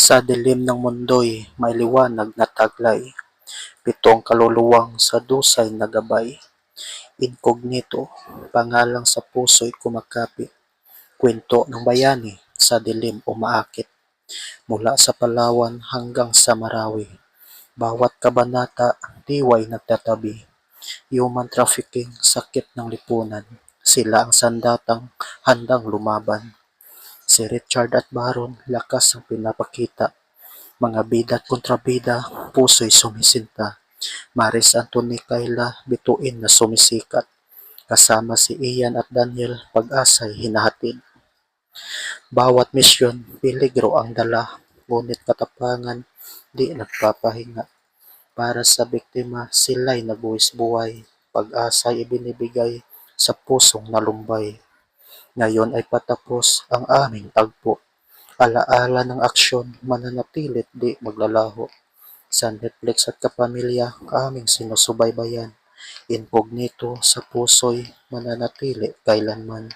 Sa dilim ng mundo'y may liwanag na taglay, pitong kaluluwang sa dusay na gabay. Incognito, pangalang sa puso'y kumakapit, kwento ng bayani sa dilim umaakit. Mula sa Palawan hanggang sa Marawi, bawat kabanata diway nagtatabi. Human trafficking, sakit ng lipunan, sila ang sandatang handang lumaban. Si Richard at Baron, lakas ang pinapakita. Mga bida at kontrabida, puso'y sumisinta. Maris Anthony Kayla, bituin na sumisikat. Kasama si Ian at Daniel, pag-asa'y hinahatid. Bawat misyon, peligro ang dala, ngunit katapangan, di nagpapahinga. Para sa biktima, sila'y nabuwis-buhay, pag-asa'y ibinibigay sa pusong nalumbay. Ngayon ay patapos ang aming tagpo. Alaala ng aksyon, mananatilit di maglalaho. Sa Netflix at kapamilya, aming sinusubaybayan. Incognito sa puso'y mananatili kailanman.